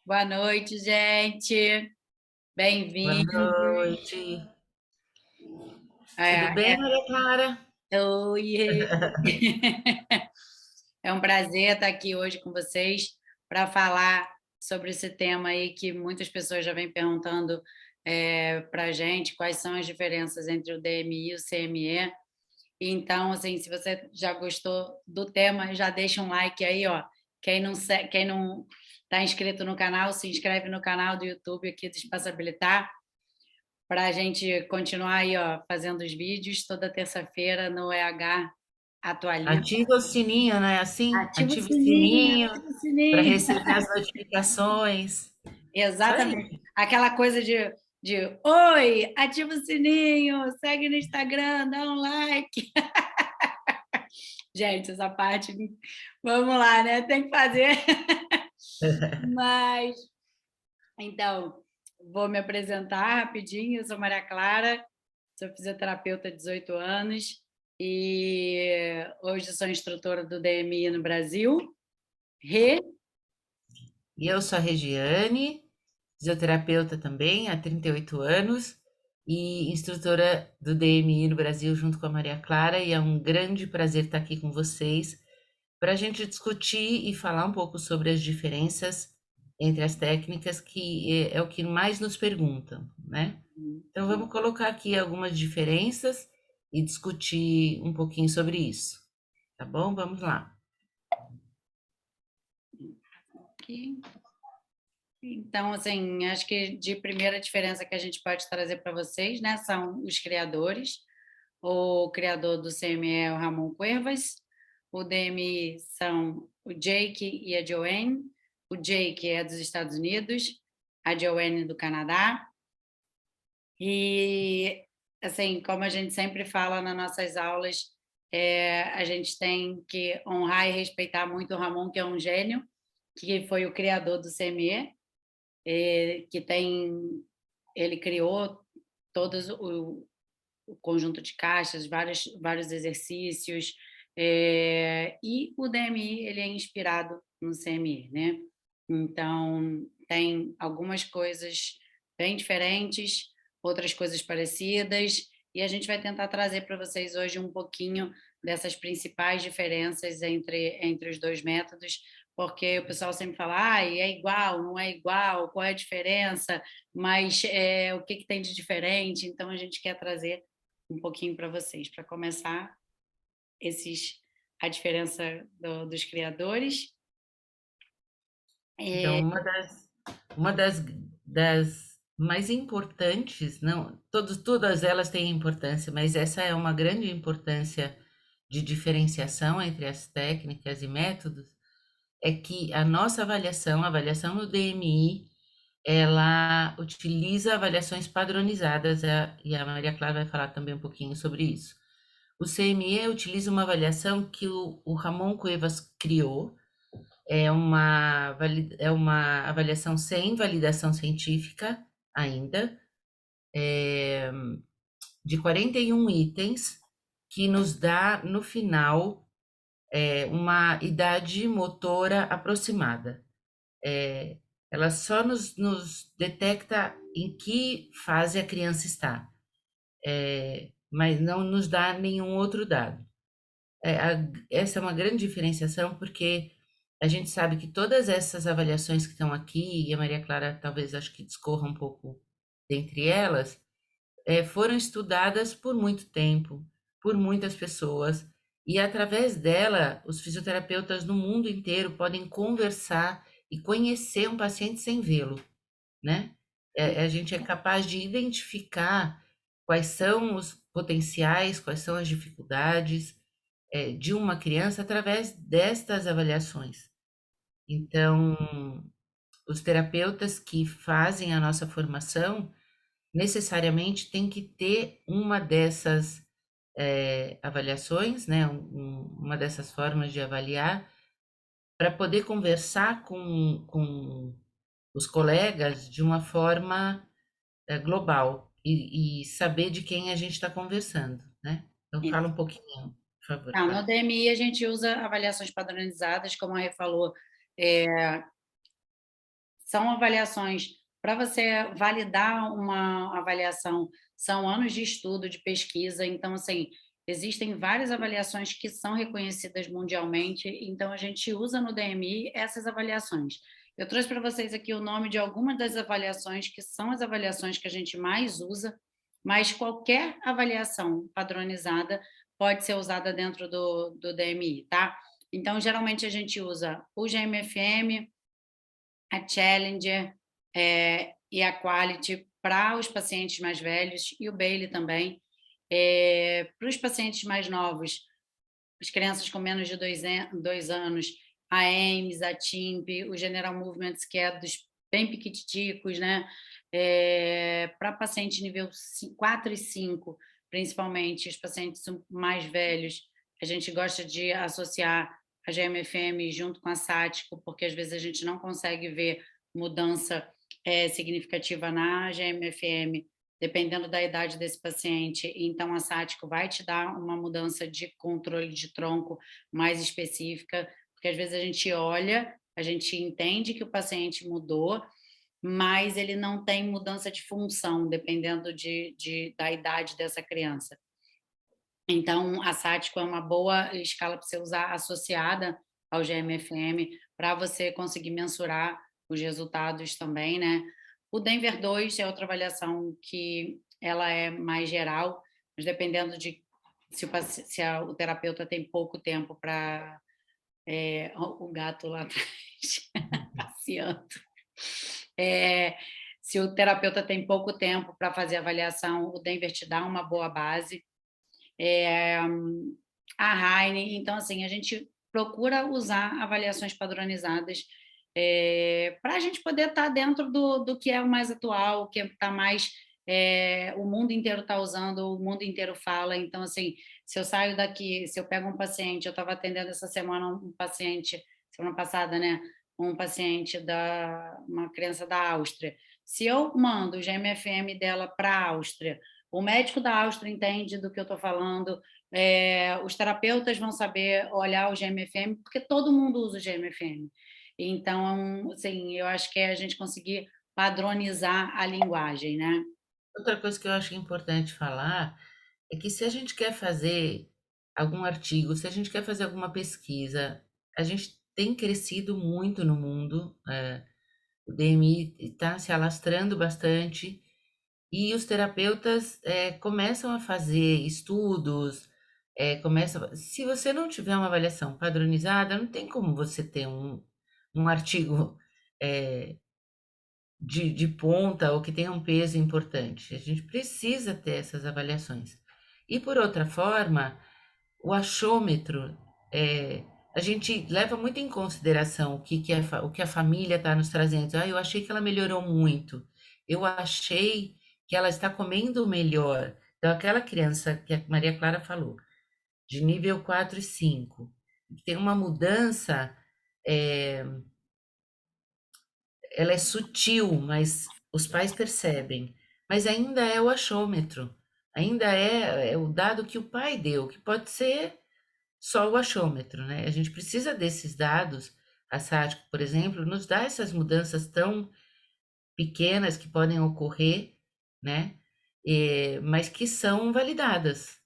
Boa noite, gente. Boa Bem-vindos. noite. Tudo É, bem, Maria Clara? oi. É um prazer estar aqui hoje com vocês para falar sobre esse tema aí que muitas pessoas já vêm perguntando para a gente, quais são as diferenças entre o DMI e o CME. Então, assim, se você já gostou do tema, já deixa um like aí, ó. Quem não está inscrito no canal, se inscreve no canal do YouTube aqui do Espaço Habilitar, para a gente continuar aí, ó, fazendo os vídeos toda terça-feira no EH Atualiza. Ativa o sininho, não é assim? Ativa o Ativa sininho o para sininho. receber as notificações. Isso aí. Exatamente. Aquela coisa de oi, ativa o sininho, segue no Instagram, dá um like. Gente, essa parte, vamos lá, né? Tem que fazer. Mas, então, vou me apresentar rapidinho. Eu sou Maria Clara, sou fisioterapeuta há 18 anos e hoje sou instrutora do DMI no Brasil. Re, E eu sou a Regiane, fisioterapeuta também há 38 anos e instrutora do DMI no Brasil junto com a Maria Clara, e é um grande prazer estar aqui com vocês para a gente discutir e falar um pouco sobre as diferenças entre as técnicas, que é o que mais nos perguntam, né? Então vamos colocar aqui algumas diferenças e discutir um pouquinho sobre isso, tá bom? Vamos lá. aqui. Então, assim, acho que de primeira diferença que a gente pode trazer para vocês, né, são os criadores. O criador do CME é o Ramon Cuevas, o DMI são o Jake e a Joanne. O Jake é dos Estados Unidos, a Joanne do Canadá. E, assim, como a gente sempre fala nas nossas aulas, a gente tem que honrar e respeitar muito o Ramon, que é um gênio, que foi o criador do CME, que tem, ele criou todos o conjunto de caixas, vários exercícios, e o DMI ele é inspirado no CME, né? Então tem algumas coisas bem diferentes, outras coisas parecidas, e a gente vai tentar trazer para vocês hoje um pouquinho dessas principais diferenças entre os dois métodos, porque o pessoal sempre fala, ah, é igual, não é igual, qual é a diferença, mas o que tem de diferente? Então a gente quer trazer um pouquinho para vocês, para começar esses a diferença dos criadores. Então, É, uma das mais importantes, não, todas elas têm importância, mas essa é uma grande importância de diferenciação entre as técnicas e métodos, é que a nossa avaliação, a avaliação no DMI, ela utiliza avaliações padronizadas, e a Maria Clara vai falar também um pouquinho sobre isso. O CME utiliza uma avaliação que o Ramon Cuevas criou, é uma avaliação sem validação científica ainda, de 41 itens, que nos dá, no final, uma idade motora aproximada. Ela só nos detecta em que fase a criança está, mas não nos dá nenhum outro dado. Essa é uma grande diferenciação, porque a gente sabe que todas essas avaliações que estão aqui, e a Maria Clara talvez acho que discorra um pouco dentre elas, foram estudadas por muito tempo, por muitas pessoas, e através dela, os fisioterapeutas no mundo inteiro podem conversar e conhecer um paciente sem vê-lo, né? A gente é capaz de identificar quais são os potenciais, quais são as dificuldades, de uma criança através destas avaliações. Então, os terapeutas que fazem a nossa formação necessariamente têm que ter uma dessas avaliações, né, uma dessas formas de avaliar, para poder conversar com os colegas de uma forma global e saber de quem a gente está conversando, né? Então, fala um pouquinho, por favor, não, no Clara. DMI a gente usa avaliações padronizadas, como a Rê falou, é, são avaliações para você validar uma avaliação, são anos de estudo, de pesquisa, então, assim, existem várias avaliações que são reconhecidas mundialmente, então a gente usa no DMI essas avaliações. Eu trouxe para vocês aqui o nome de algumas das avaliações que são as avaliações que a gente mais usa, mas qualquer avaliação padronizada pode ser usada dentro do DMI, tá? Então, geralmente a gente usa o GMFM, a Challenger e a Quality para os pacientes mais velhos e o Bailey também. Para os pacientes mais novos, as crianças com menos de 2 anos, a AIMS, a TIMP, o General Movements, que é dos bem piquititicos, né? Para pacientes nível 4 e 5, principalmente, os pacientes mais velhos, a gente gosta de associar a GMFM junto com a SATICO, porque às vezes a gente não consegue ver mudança significativa na GMFM, dependendo da idade desse paciente. Então, a SATICO vai te dar uma mudança de controle de tronco mais específica, porque às vezes a gente olha, a gente entende que o paciente mudou, mas ele não tem mudança de função, dependendo da idade dessa criança. Então, a SATICO é uma boa escala para você usar associada ao GMFM, para você conseguir mensurar os resultados também, né? O Denver 2 é outra avaliação que ela é mais geral, mas dependendo de se o terapeuta tem pouco tempo para... o gato lá atrás, passeando. Se o terapeuta tem pouco tempo para fazer a avaliação, o Denver te dá uma boa base. A Heine, então, assim, a gente procura usar avaliações padronizadas para a gente poder estar dentro do que é o mais atual, o que está mais... o mundo inteiro está usando, o mundo inteiro fala. Então, assim, se eu saio daqui, se eu pego um paciente, eu estava atendendo essa semana um paciente, semana passada, né? Um paciente uma criança da Áustria. Se eu mando o GMFM dela para a Áustria, o médico da Áustria entende do que eu estou falando, os terapeutas vão saber olhar o GMFM, porque todo mundo usa o GMFM. Então, assim, eu acho que é a gente conseguir padronizar a linguagem, né? Outra coisa que eu acho importante falar é que se a gente quer fazer algum artigo, se a gente quer fazer alguma pesquisa, a gente tem crescido muito no mundo, o DMI está se alastrando bastante e os terapeutas começam a fazer estudos, se você não tiver uma avaliação padronizada, não tem como você ter um artigo eh, de ponta ou que tenha um peso importante. A gente precisa ter essas avaliações. E por outra forma, o achômetro, a gente leva muito em consideração o que a família está nos trazendo. Eu achei que ela melhorou muito. Eu achei que ela está comendo melhor. Então, aquela criança que a Maria Clara falou, de nível 4 e 5, tem uma mudança, é, ela é sutil, mas os pais percebem. Mas ainda é o achômetro, ainda é o dado que o pai deu, que pode ser só o achômetro, né? A gente precisa desses dados. A SATICO, por exemplo, nos dá essas mudanças tão pequenas que podem ocorrer, né? Mas que são validadas.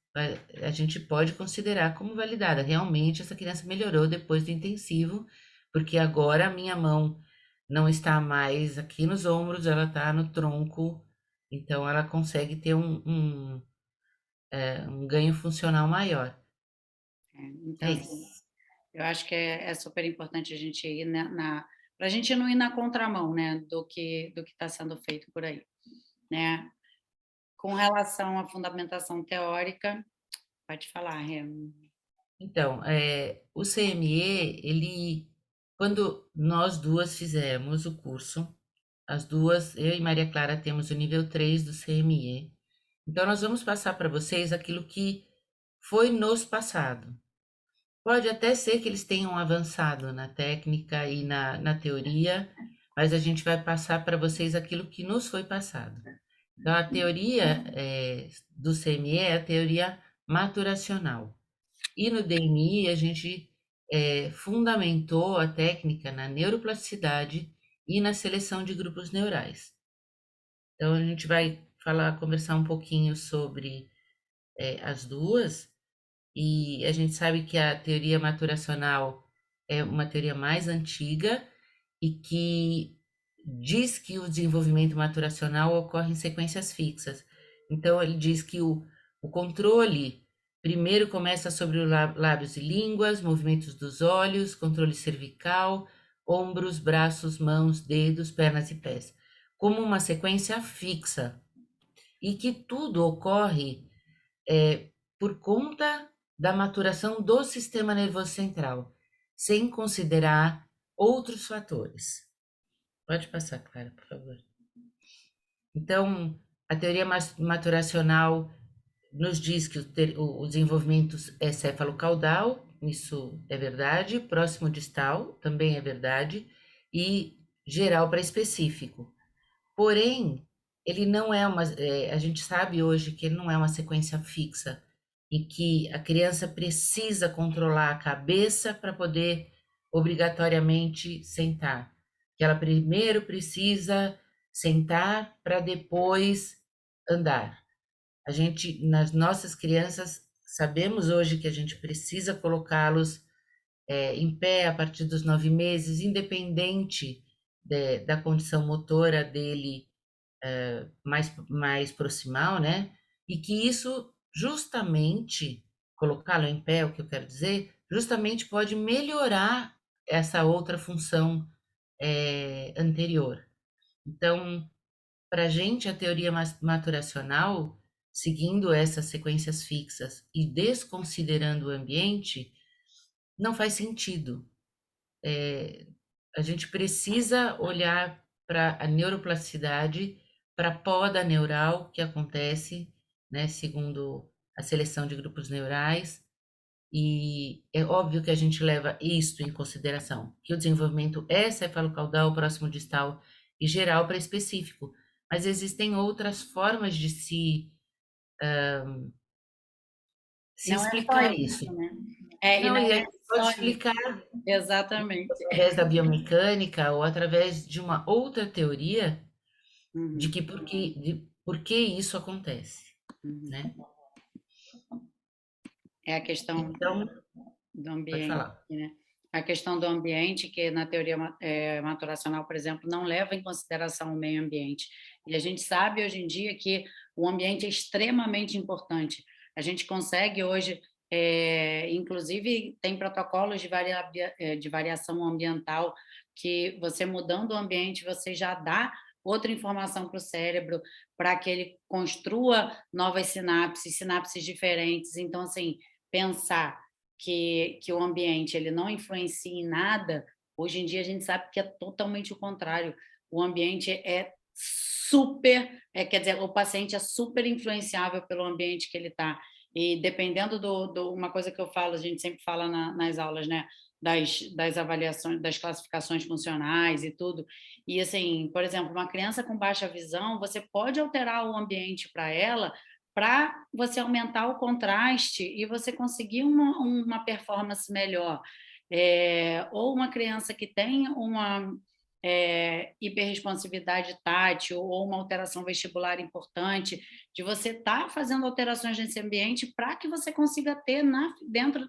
A gente pode considerar como validada. Realmente, essa criança melhorou depois do intensivo, porque agora a minha mão não está mais aqui nos ombros, ela está no tronco, então ela consegue ter um ganho funcional maior. Então, É assim, isso. eu acho que é super importante a gente ir para a gente não ir na contramão, né, do que está sendo feito por aí, né? Com relação à fundamentação teórica, pode falar, Rê. Então, o CME, quando nós duas fizemos o curso, as duas, eu e Maria Clara temos o nível 3 do CME. Então, nós vamos passar para vocês aquilo que foi nos passado. Pode até ser que eles tenham avançado na técnica e na teoria, mas a gente vai passar para vocês aquilo que nos foi passado. Então, a teoria do CME é a teoria maturacional. E no DMI, a gente fundamentou a técnica na neuroplasticidade e na seleção de grupos neurais. Então, a gente vai conversar um pouquinho sobre as duas, e a gente sabe que a teoria maturacional é uma teoria mais antiga e que diz que o desenvolvimento maturacional ocorre em sequências fixas. Então, ele diz que o controle primeiro começa sobre os lábios e línguas, movimentos dos olhos, controle cervical, ombros, braços, mãos, dedos, pernas e pés, como uma sequência fixa, e que tudo ocorre por conta da maturação do sistema nervoso central, sem considerar outros fatores. Pode passar, Clara, por favor. Então, a teoria maturacional nos diz que o desenvolvimento é céfalo-caudal, isso é verdade, próximo distal também é verdade, e geral para específico. Porém, ele não é a gente sabe hoje que ele não é uma sequência fixa, e que a criança precisa controlar a cabeça para poder obrigatoriamente sentar. Que ela primeiro precisa sentar para depois andar. A gente, nas nossas crianças, sabemos hoje que a gente precisa colocá-los em pé a partir dos 9 meses, independente da condição motora dele mais proximal, né? E que isso justamente, colocá-lo em pé, o que eu quero dizer, justamente pode melhorar essa outra função anterior. Então, para a gente, a teoria maturacional, seguindo essas sequências fixas e desconsiderando o ambiente, não faz sentido. A gente precisa olhar para a neuroplasticidade, para a poda neural que acontece, né, segundo a seleção de grupos neurais, e é óbvio que a gente leva isto em consideração, que o desenvolvimento é cefalocaudal, próximo distal e geral para específico, mas existem outras formas de se Não é só explicar isso, isso. né? E Não, não e a é gente pode só isso. explicar Exatamente. através da biomecânica ou através de uma outra teoria de Uhum, que por que isso acontece, uhum. né? É a questão Então, do pode ambiente, falar. né? A questão do ambiente, que na teoria maturacional, por exemplo, não leva em consideração o meio ambiente. E a gente sabe hoje em dia que o ambiente é extremamente importante. A gente consegue hoje, inclusive, tem protocolos de variação ambiental que você mudando o ambiente, você já dá outra informação para o cérebro, para que ele construa novas sinapses, sinapses diferentes. Então, assim, pensar que o ambiente ele não influencia em nada, hoje em dia a gente sabe que é totalmente o contrário. O ambiente é super, quer dizer, o paciente é super influenciável pelo ambiente que ele está. E dependendo uma coisa que eu falo, a gente sempre fala nas aulas, né? Das avaliações, das classificações funcionais e tudo. E assim, por exemplo, uma criança com baixa visão, você pode alterar o ambiente para ela para você aumentar o contraste e você conseguir uma performance melhor. Ou uma criança que tem uma hiperresponsividade tátil ou uma alteração vestibular importante, de você estar fazendo alterações nesse ambiente para que você consiga ter dentro,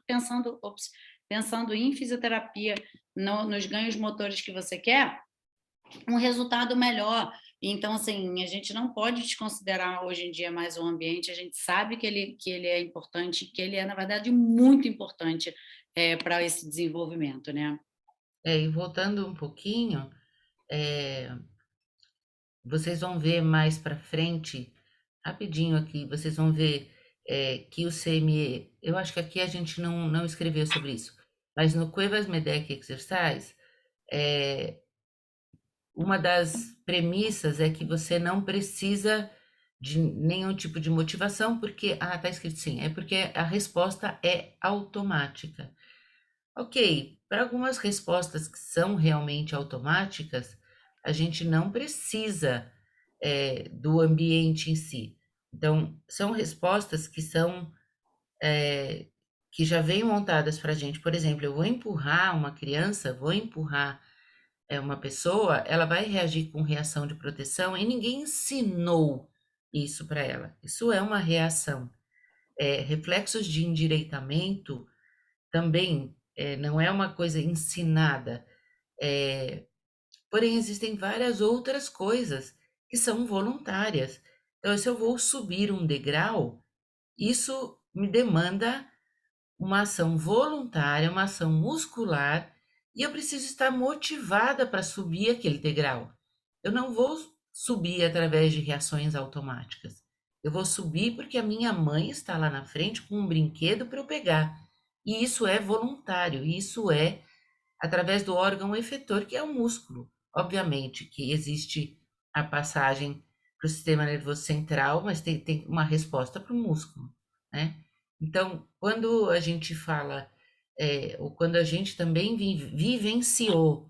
pensando em fisioterapia, nos ganhos motores que você quer, um resultado melhor. Então, assim, a gente não pode desconsiderar hoje em dia mais o ambiente, a gente sabe que ele é importante, que ele é, na verdade, muito importante para esse desenvolvimento, né? E voltando um pouquinho, é, vocês vão ver mais para frente, rapidinho aqui, vocês vão ver que o CME, eu acho que aqui a gente não escreveu sobre isso, mas no Cuevas Medec Exercise, é, uma das premissas é que você não precisa de nenhum tipo de motivação, porque, tá escrito sim, é porque a resposta é automática. Ok, para algumas respostas que são realmente automáticas, a gente não precisa do ambiente em si. Então, são respostas que já vêm montadas para a gente. Por exemplo, eu vou empurrar uma criança, vou empurrar uma pessoa, ela vai reagir com reação de proteção e ninguém ensinou isso para ela. Isso é uma reação. Reflexos de endireitamento também não é uma coisa ensinada. É, Porém, existem várias outras coisas que são voluntárias. Então, se eu vou subir um degrau, isso me demanda uma ação voluntária, uma ação muscular, e eu preciso estar motivada para subir aquele degrau. Eu não vou subir através de reações automáticas. Eu vou subir porque a minha mãe está lá na frente com um brinquedo para eu pegar. E isso é voluntário, isso é através do órgão efetor, que é o músculo. Obviamente que existe a passagem para o sistema nervoso central, mas tem uma resposta para o músculo, né? Então, quando a gente fala, ou quando a gente também vivenciou,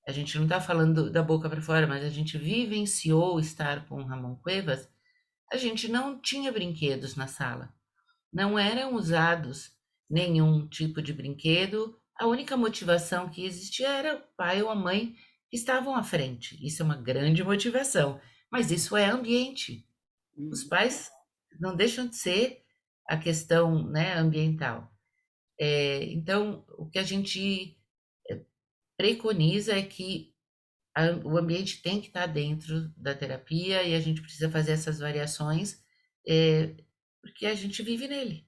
a gente não está falando da boca para fora, mas a gente vivenciou estar com o Ramon Cuevas, a gente não tinha brinquedos na sala. Não eram usados nenhum tipo de brinquedo. A única motivação que existia era o pai ou a mãe que estavam à frente. Isso é uma grande motivação, mas isso é ambiente. Os Uhum. pais não deixam de ser a questão, né, ambiental. Então, o que a gente preconiza é que o ambiente tem que estar dentro da terapia e a gente precisa fazer essas variações, porque a gente vive nele,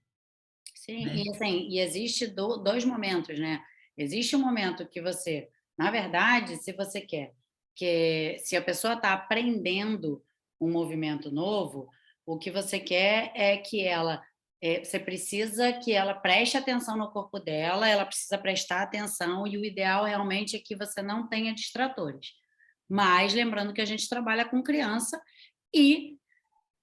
Sim, né? e assim, e existe dois momentos, né? Existe um momento que você, na verdade, se você quer que se a pessoa está aprendendo um movimento novo, o que você quer é que ela você precisa que ela preste atenção no corpo dela, ela precisa prestar atenção, e o ideal realmente é que você não tenha distratores. Mas lembrando que a gente trabalha com criança e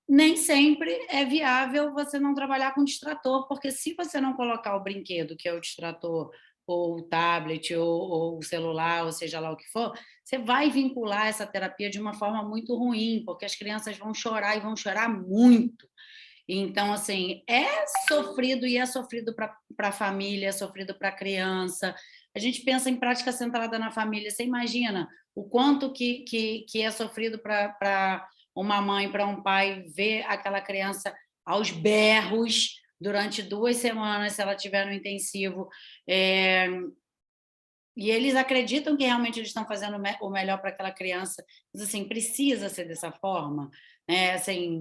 nem sempre é viável você não trabalhar com distrator, porque se você não colocar o brinquedo, que é o distrator, ou o tablet, ou o celular, ou seja lá o que for, você vai vincular essa terapia de uma forma muito ruim, porque as crianças vão chorar e vão chorar muito. Então, assim, é sofrido e é sofrido para a família, é sofrido para a criança. A gente pensa em prática centrada na família. Você imagina o quanto que é sofrido para uma mãe, para um pai, ver aquela criança aos berros durante 2 semanas, se ela tiver no intensivo. É, e eles acreditam que realmente eles estão fazendo o melhor para aquela criança, mas assim, precisa ser dessa forma, né? Assim,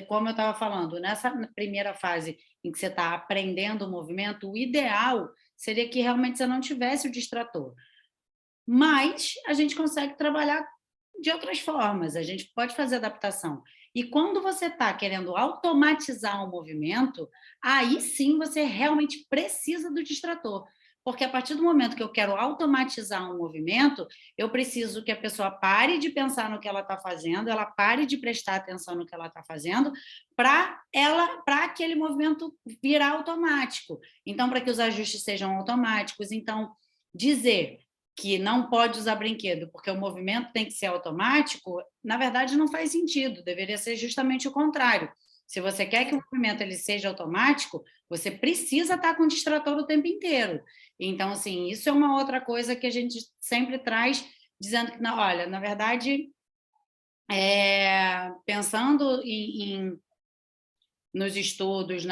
como eu estava falando, nessa primeira fase em que você está aprendendo o movimento, o ideal seria que realmente você não tivesse o distrator. Mas a gente consegue trabalhar de outras formas, a gente pode fazer adaptação. E quando você está querendo automatizar um movimento, aí sim você realmente precisa do distrator. Porque a partir do momento que eu quero automatizar um movimento, eu preciso que a pessoa pare de pensar no que ela está fazendo, ela pare de prestar atenção no que ela está fazendo, para aquele movimento virar automático. Então, para que os ajustes sejam automáticos. Então, dizer que não pode usar brinquedo porque o movimento tem que ser automático, na verdade não faz sentido, deveria ser justamente o contrário. Se você quer que o movimento ele seja automático, você precisa estar com o distrator o tempo inteiro. Então, assim, isso é uma outra coisa que a gente sempre traz, dizendo que, olha, na verdade, pensando nos estudos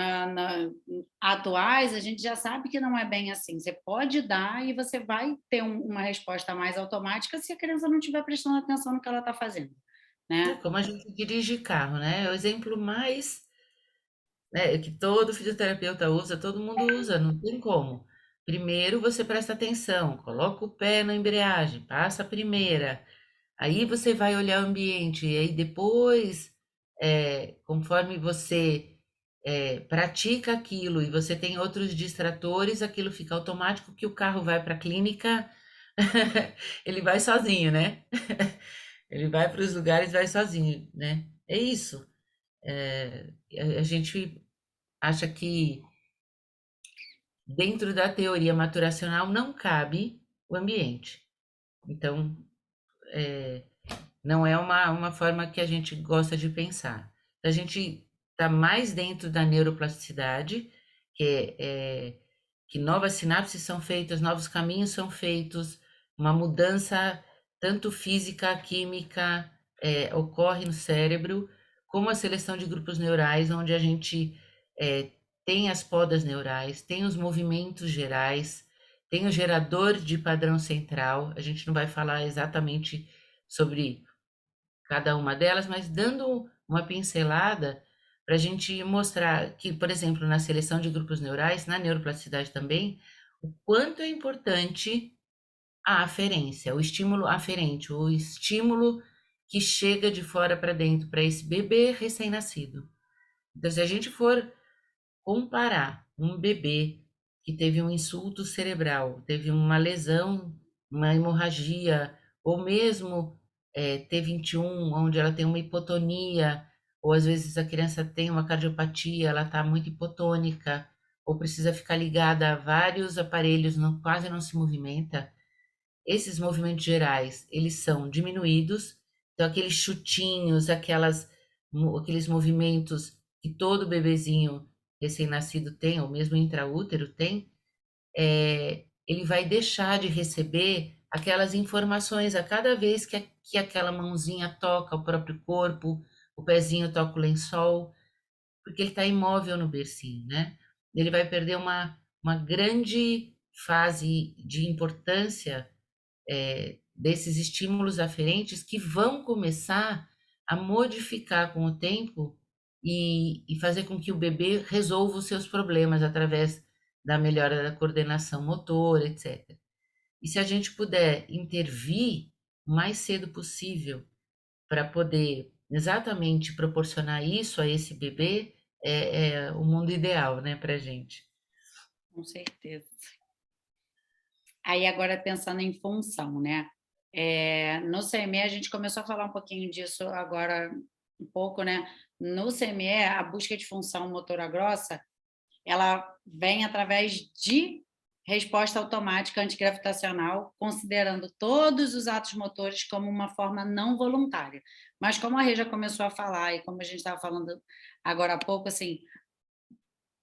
atuais, a gente já sabe que não é bem assim. Você pode dar e você vai ter uma resposta mais automática se a criança não estiver prestando atenção no que ela está fazendo, É né? como a gente dirige carro, né? É o exemplo mais, né, que todo fisioterapeuta usa, todo mundo usa, não tem como. Primeiro você presta atenção, coloca o pé na embreagem, passa a primeira, aí você vai olhar o ambiente, e aí depois, conforme você pratica aquilo e você tem outros distratores, aquilo fica automático que o carro vai para a clínica, ele vai sozinho, né? Ele vai para os lugares, vai sozinho, né? É isso. A gente acha que dentro da teoria maturacional não cabe o ambiente. Então, não é uma forma que a gente gosta de pensar. A gente está mais dentro da neuroplasticidade, que novas sinapses são feitas, novos caminhos são feitos, uma mudança tanto física, química, ocorre no cérebro, como a seleção de grupos neurais, onde a gente tem as podas neurais, tem os movimentos gerais, tem o gerador de padrão central. A gente não vai falar exatamente sobre cada uma delas, mas dando uma pincelada para a gente mostrar que, por exemplo, na seleção de grupos neurais, na neuroplasticidade também, o quanto é importante a aferência, o estímulo aferente, o estímulo que chega de fora para dentro para esse bebê recém-nascido. Então, se a gente for comparar um bebê que teve um insulto cerebral, teve uma lesão, uma hemorragia, ou mesmo T21, onde ela tem uma hipotonia, ou às vezes a criança tem uma cardiopatia, ela está muito hipotônica, ou precisa ficar ligada a vários aparelhos, não, quase não se movimenta. Esses movimentos gerais, eles são diminuídos, então aqueles chutinhos, aqueles movimentos que todo bebezinho recém-nascido tem, ou mesmo intraútero tem, ele vai deixar de receber aquelas informações a cada vez que aquela mãozinha toca o próprio corpo, o pezinho toca o lençol, porque ele está imóvel no bercinho, né? Ele vai perder uma grande fase de importância desses estímulos aferentes que vão começar a modificar com o tempo e fazer com que o bebê resolva os seus problemas através da melhora da coordenação motora, etc. E se a gente puder intervir o mais cedo possível para poder exatamente proporcionar isso a esse bebê, é o mundo ideal, né, para a gente. Com certeza. Aí agora pensando em função, né? No CME a gente começou a falar um pouquinho disso agora um pouco, né? No CME a busca de função motora grossa ela vem através de resposta automática antigravitacional, considerando todos os atos motores como uma forma não voluntária. Mas como a Rê já começou a falar e como a gente estava falando agora há pouco, assim,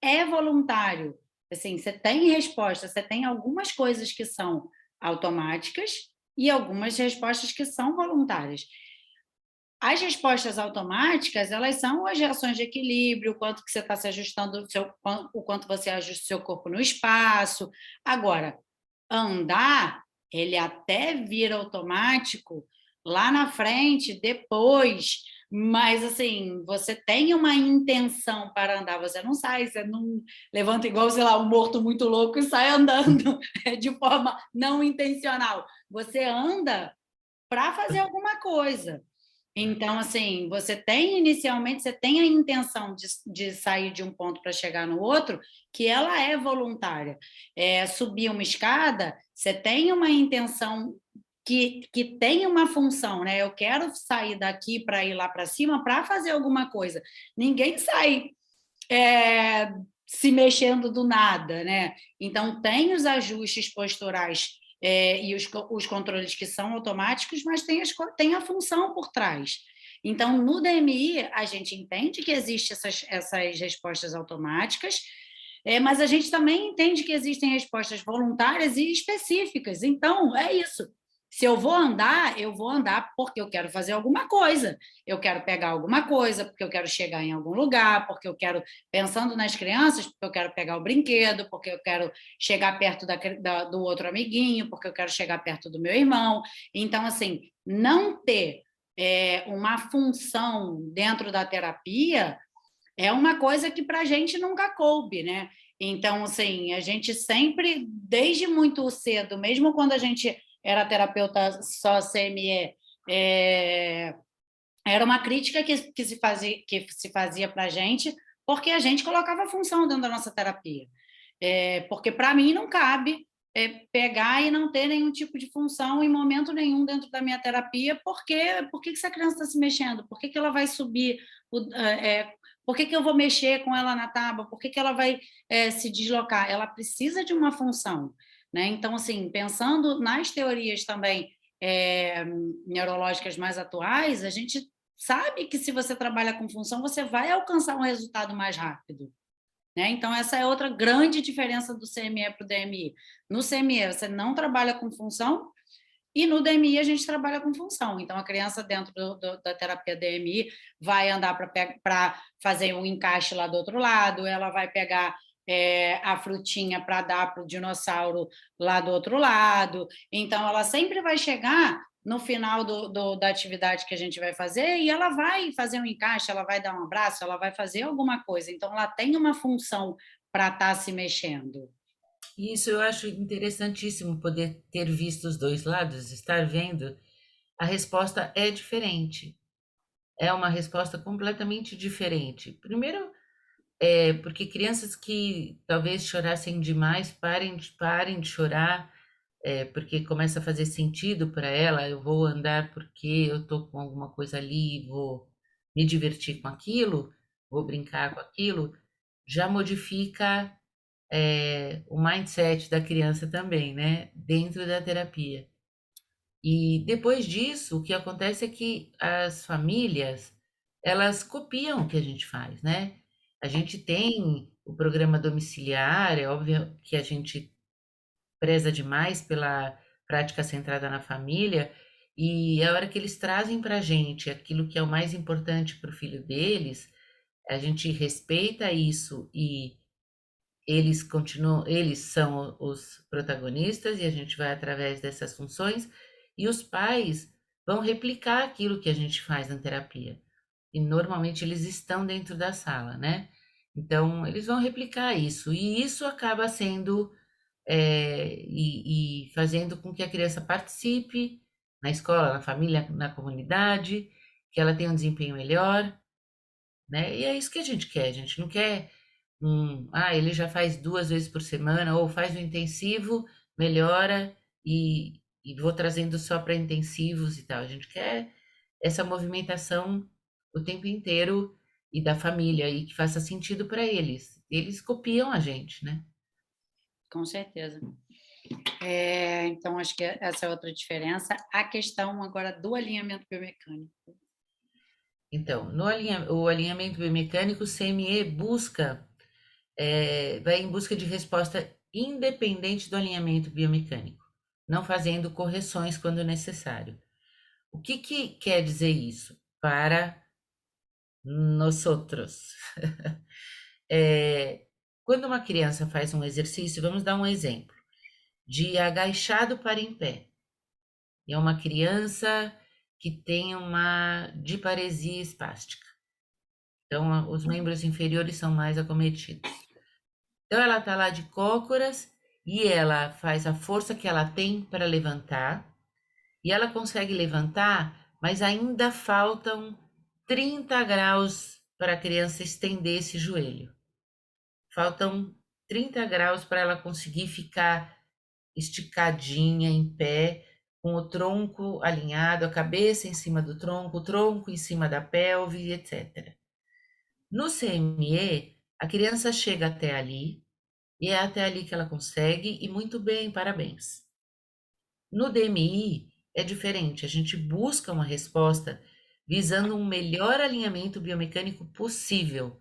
é voluntário. Assim, você tem resposta, você tem algumas coisas que são automáticas e algumas respostas que são voluntárias. As respostas automáticas, elas são as reações de equilíbrio, o quanto que você está se ajustando, o quanto você ajusta o seu corpo no espaço. Agora, andar, ele até vira automático lá na frente, depois, mas assim, você tem uma intenção para andar, você não sai, você não levanta igual, sei lá, um morto muito louco e sai andando de forma não intencional. Você anda para fazer alguma coisa. Então, assim, inicialmente, você tem a intenção de sair de um ponto para chegar no outro, que ela é voluntária. Subir uma escada, você tem uma intenção que tem uma função, né? Eu quero sair daqui para ir lá para cima para fazer alguma coisa. Ninguém sai se mexendo do nada, né? Então, tem os ajustes posturais e os controles que são automáticos, mas tem a função por trás. Então, no DMI, a gente entende que existem essas respostas automáticas, mas a gente também entende que existem respostas voluntárias e específicas. Então, é isso. Se eu vou andar porque eu quero fazer alguma coisa. Eu quero pegar alguma coisa, porque eu quero chegar em algum lugar, porque eu quero, pensando nas crianças, porque eu quero pegar o brinquedo, porque eu quero chegar perto do outro amiguinho, porque eu quero chegar perto do meu irmão. Então, assim, não ter uma função dentro da terapia é uma coisa que para a gente nunca coube, né? Então, assim, a gente sempre, desde muito cedo, mesmo quando a gente era terapeuta só CME, era uma crítica que se fazia para a gente, porque a gente colocava função dentro da nossa terapia. Porque para mim não cabe pegar e não ter nenhum tipo de função em momento nenhum dentro da minha terapia, por que essa criança está se mexendo? Por que ela vai subir? Por que eu vou mexer com ela na tábua? Por que ela vai se deslocar? Ela precisa de uma função. Né? Então, assim, pensando nas teorias também neurológicas mais atuais, a gente sabe que se você trabalha com função, você vai alcançar um resultado mais rápido. Né? Então, essa é outra grande diferença do CME para o DMI. No CME, você não trabalha com função E no DMI a gente trabalha com função. Então, a criança dentro da terapia DMI vai andar para fazer um encaixe lá do outro lado, ela vai pegar a frutinha para dar para o dinossauro lá do outro lado. Então, ela sempre vai chegar no final da atividade que a gente vai fazer e ela vai fazer um encaixe, ela vai dar um abraço, ela vai fazer alguma coisa. Então, ela tem uma função para estar se mexendo. Isso eu acho interessantíssimo poder ter visto os dois lados, estar vendo. A resposta é diferente. É uma resposta completamente diferente. Primeiro, porque crianças que talvez chorassem demais, parem de chorar, porque começa a fazer sentido para ela, eu vou andar porque eu tô com alguma coisa ali, vou me divertir com aquilo, vou brincar com aquilo, já modifica o mindset da criança também, né? Dentro da terapia. E depois disso, o que acontece é que as famílias, elas copiam o que a gente faz, né? A gente tem o programa domiciliar, é óbvio que a gente preza demais pela prática centrada na família, e a hora que eles trazem para a gente aquilo que é o mais importante para o filho deles, a gente respeita isso e eles são os protagonistas e a gente vai através dessas funções e os pais vão replicar aquilo que a gente faz na terapia. E normalmente eles estão dentro da sala, né? Então eles vão replicar isso e isso acaba sendo e fazendo com que a criança participe na escola, na família, na comunidade, que ela tenha um desempenho melhor, né? E é isso que a gente quer. A gente não quer ele já faz 2 vezes por semana, ou faz o intensivo, melhora e vou trazendo só para intensivos e tal. A gente quer essa movimentação o tempo inteiro e da família e que faça sentido para eles. Eles copiam a gente, né? Com certeza. Então, acho que essa é outra diferença. A questão agora do alinhamento biomecânico. Então, o alinhamento biomecânico, o CME vai em busca de resposta independente do alinhamento biomecânico, não fazendo correções quando necessário. O que quer dizer isso para nós outros? Quando uma criança faz um exercício, vamos dar um exemplo, de agachado para em pé. É uma criança que tem uma diparesia espástica. Então, os membros inferiores são mais acometidos. Então, ela está lá de cócoras e ela faz a força que ela tem para levantar. E ela consegue levantar, mas ainda faltam 30 graus para a criança estender esse joelho. Faltam 30 graus para ela conseguir ficar esticadinha em pé, com o tronco alinhado, a cabeça em cima do tronco, o tronco em cima da pelve, etc. No CME, a criança chega até ali, e é até ali que ela consegue, e muito bem, parabéns. No DMI é diferente, a gente busca uma resposta visando um melhor alinhamento biomecânico possível,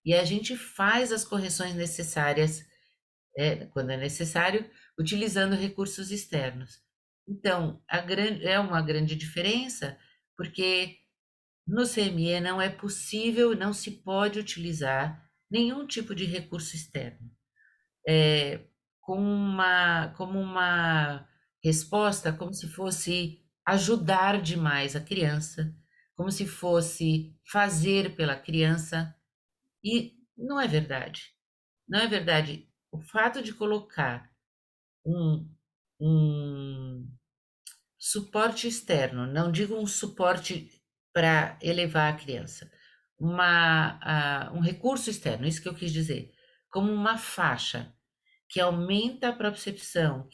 e a gente faz as correções necessárias, quando é necessário, utilizando recursos externos. Então, é uma grande diferença, porque no CME não é possível, não se pode utilizar nenhum tipo de recurso externo. Como uma resposta, como se fosse ajudar demais a criança, como se fosse fazer pela criança, e não é verdade. Não é verdade. O fato de colocar um, um suporte externo, não digo um suporte para elevar a criança, um recurso externo, isso que eu quis dizer, como uma faixa que aumenta a propriocepção,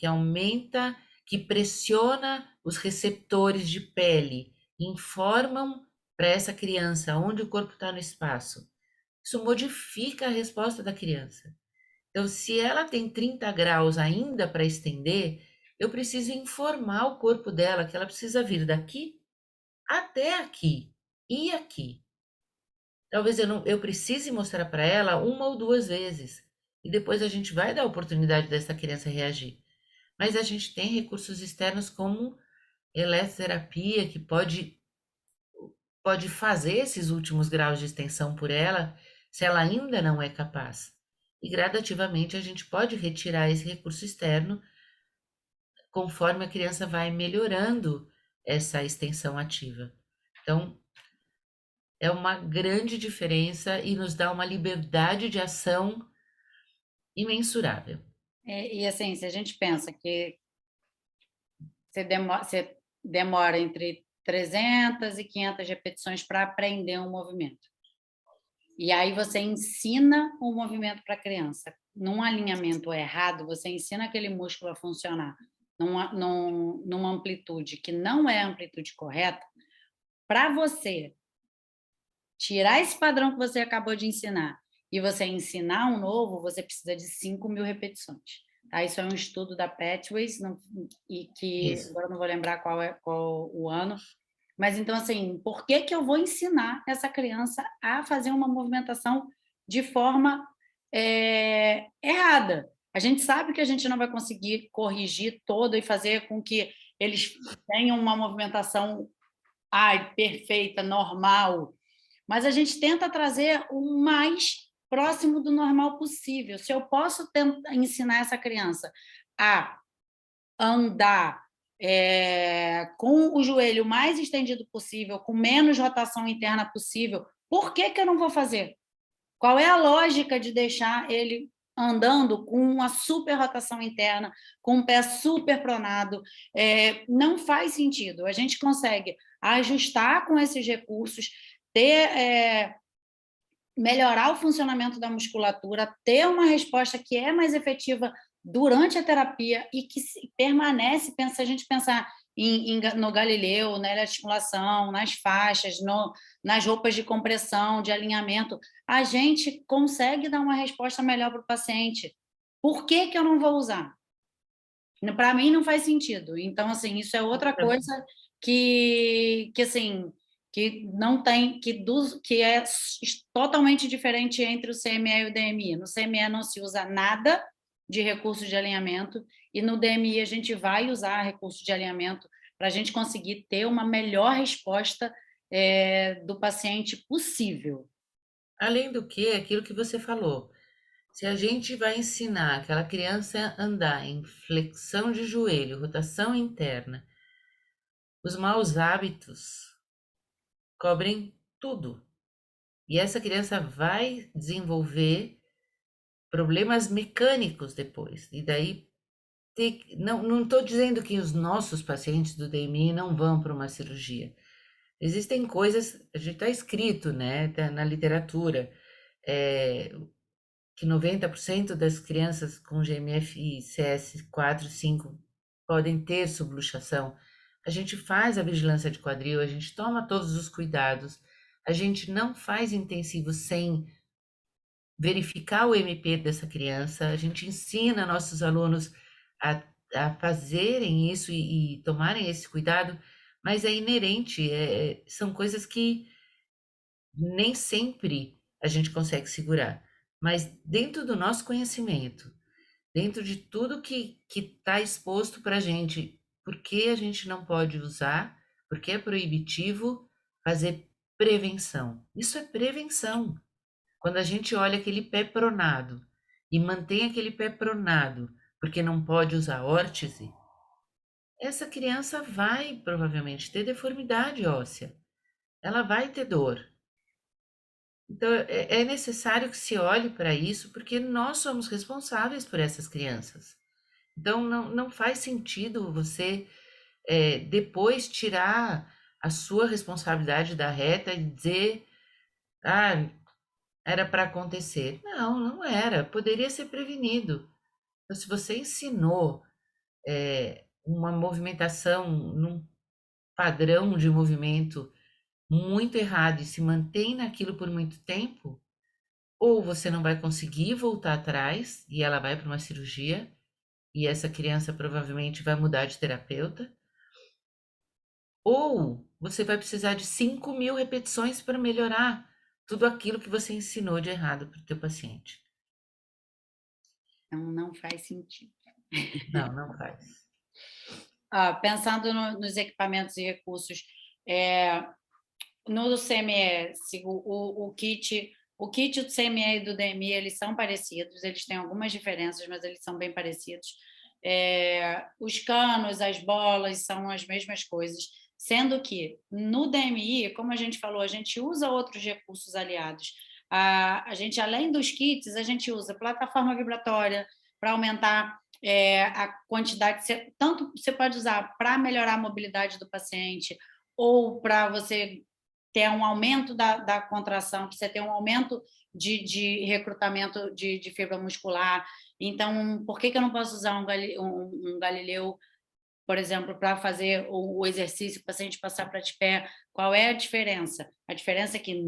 que pressiona os receptores de pele, informam para essa criança onde o corpo está no espaço. Isso modifica a resposta da criança. Então, se ela tem 30 graus ainda para estender, eu preciso informar o corpo dela que ela precisa vir daqui até aqui e aqui. Talvez eu precise mostrar para ela 1 ou 2 vezes. E depois a gente vai dar a oportunidade dessa criança reagir. Mas a gente tem recursos externos como eletroterapia que pode fazer esses últimos graus de extensão por ela, se ela ainda não é capaz. E gradativamente a gente pode retirar esse recurso externo conforme a criança vai melhorando essa extensão ativa. Então, é uma grande diferença e nos dá uma liberdade de ação imensurável. E assim, se a gente pensa que você demora entre 300 e 500 repetições para aprender um movimento. E aí você ensina o movimento para a criança. Num alinhamento errado, você ensina aquele músculo a funcionar numa amplitude que não é a amplitude correta. Para você tirar esse padrão que você acabou de ensinar e você ensinar um novo, você precisa de 5.000 repetições. Tá? Isso é um estudo da Pathways, e que Isso. agora eu não vou lembrar qual o ano, mas então, assim, por que que eu vou ensinar essa criança a fazer uma movimentação de forma errada? A gente sabe que a gente não vai conseguir corrigir todo e fazer com que eles tenham uma movimentação perfeita, normal, mas a gente tenta trazer o mais próximo do normal possível. Se eu posso ensinar essa criança a andar com o joelho mais estendido possível, com menos rotação interna possível, por que que eu não vou fazer? Qual é a lógica de deixar ele andando com uma super rotação interna, com o pé super pronado? Não faz sentido. A gente consegue ajustar com esses recursos, melhorar o funcionamento da musculatura, ter uma resposta que é mais efetiva durante a terapia e que permanece, se a gente pensar no Galileu, na estimulação, nas faixas, nas roupas de compressão, de alinhamento, a gente consegue dar uma resposta melhor para o paciente. Por que que eu não vou usar? Para mim não faz sentido. Então, assim, isso é outra coisa que assim, que não tem, que é totalmente diferente entre o CME e o DMI. No CME não se usa nada de recurso de alinhamento e no DMI a gente vai usar recurso de alinhamento para a gente conseguir ter uma melhor resposta do paciente possível. Além do que, aquilo que você falou, se a gente vai ensinar aquela criança a andar em flexão de joelho, rotação interna, os maus hábitos cobrem tudo. E essa criança vai desenvolver problemas mecânicos depois. E daí, não estou dizendo que os nossos pacientes do DMI não vão para uma cirurgia. Existem coisas, a gente está escrito, né, tá na literatura, que 90% das crianças com GMF e CS4, 5 podem ter subluxação. A gente faz a vigilância de quadril, a gente toma todos os cuidados, a gente não faz intensivo sem verificar o MP dessa criança, a gente ensina nossos alunos a fazerem isso e tomarem esse cuidado, mas é inerente, são coisas que nem sempre a gente consegue segurar. Mas dentro do nosso conhecimento, dentro de tudo que está exposto para a gente, por que a gente não pode usar, porque é proibitivo fazer prevenção. Isso é prevenção. Quando a gente olha aquele pé pronado e mantém aquele pé pronado porque não pode usar órtese, essa criança vai provavelmente ter deformidade óssea. Ela vai ter dor. Então, é necessário que se olhe para isso, porque nós somos responsáveis por essas crianças. Então, não faz sentido você depois tirar a sua responsabilidade da reta e dizer, ah, era para acontecer. Não, não era. Poderia ser prevenido. Então, se você ensinou uma movimentação num padrão de movimento muito errado e se mantém naquilo por muito tempo, ou você não vai conseguir voltar atrás e ela vai para uma cirurgia e essa criança provavelmente vai mudar de terapeuta, ou você vai precisar de 5.000 repetições para melhorar tudo aquilo que você ensinou de errado para o teu paciente. Então, não faz sentido. Não, não faz. Pensando nos equipamentos e recursos, é, no CME, o kit do CME e do DMI, eles são parecidos, eles têm algumas diferenças, mas eles são bem parecidos. Os canos, as bolas são as mesmas coisas, sendo que no DMI, como a gente falou, a gente usa outros recursos aliados. A gente, além dos kits, a gente usa plataforma vibratória para aumentar a quantidade, tanto você pode usar para melhorar a mobilidade do paciente ou para você ter um aumento da contração, para você ter um aumento de recrutamento de fibra muscular. Então, por que eu não posso usar um Galileu, por exemplo, para fazer o exercício, o paciente passar para de pé? Qual é a diferença? A diferença é que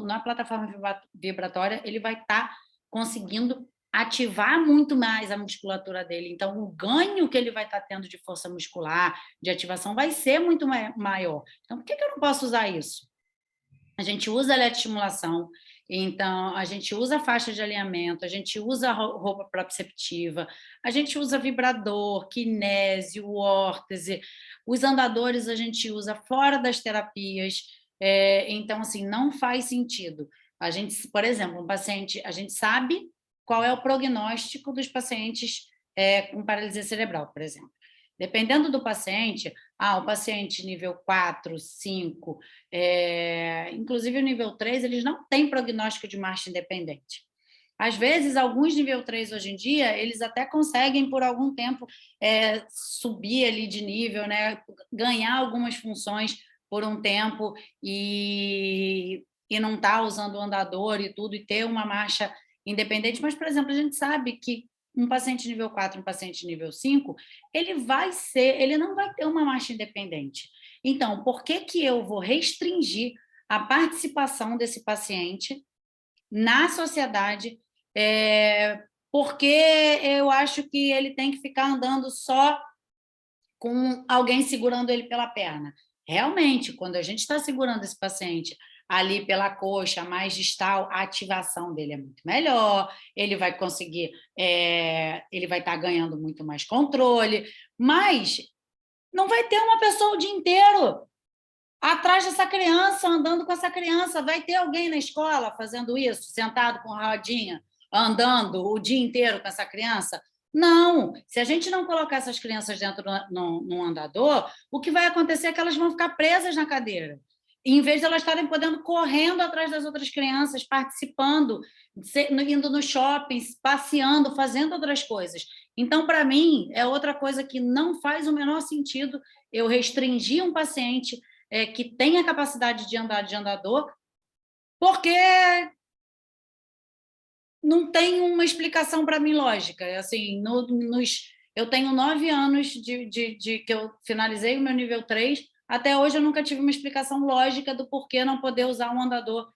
na plataforma vibratória ele vai estar conseguindo ativar muito mais a musculatura dele. Então, o ganho que ele vai estar tendo de força muscular, de ativação, vai ser muito maior. Então, por que eu não posso usar isso? A gente usa eletroestimulação, então a gente usa faixa de alinhamento, a gente usa roupa proprioceptiva, a gente usa vibrador, kinésio, órtese, os andadores a gente usa fora das terapias, então assim, não faz sentido. A gente, por exemplo, um paciente, a gente sabe qual é o prognóstico dos pacientes com paralisia cerebral, por exemplo. Dependendo do paciente, o paciente nível 4, 5, inclusive o nível 3, eles não têm prognóstico de marcha independente. Às vezes, alguns nível 3 hoje em dia, eles até conseguem, por algum tempo, subir ali de nível, né? Ganhar algumas funções por um tempo e não estar usando o andador e tudo, e ter uma marcha independente. Mas, por exemplo, a gente sabe que um paciente nível 4, um paciente nível 5, ele não vai ter uma marcha independente. Então, por que eu vou restringir a participação desse paciente na sociedade? Porque eu acho que ele tem que ficar andando só com alguém segurando ele pela perna. Realmente, quando a gente está segurando esse paciente ali pela coxa mais distal, a ativação dele é muito melhor, ele vai conseguir, ele vai estar ganhando muito mais controle, mas não vai ter uma pessoa o dia inteiro atrás dessa criança, andando com essa criança. Vai ter alguém na escola fazendo isso, sentado com a rodinha, andando o dia inteiro com essa criança? Não. Se a gente não colocar essas crianças dentro num andador, o que vai acontecer é que elas vão ficar presas na cadeira. Em vez de elas estarem podendo correndo atrás das outras crianças, participando, indo no shopping, passeando, fazendo outras coisas. Então, para mim, é outra coisa que não faz o menor sentido eu restringir um paciente que tem a capacidade de andar de andador, porque não tem uma explicação para mim lógica. Assim, eu tenho 9 anos de que eu finalizei o meu nível 3, até hoje eu nunca tive uma explicação lógica do porquê não poder usar um andador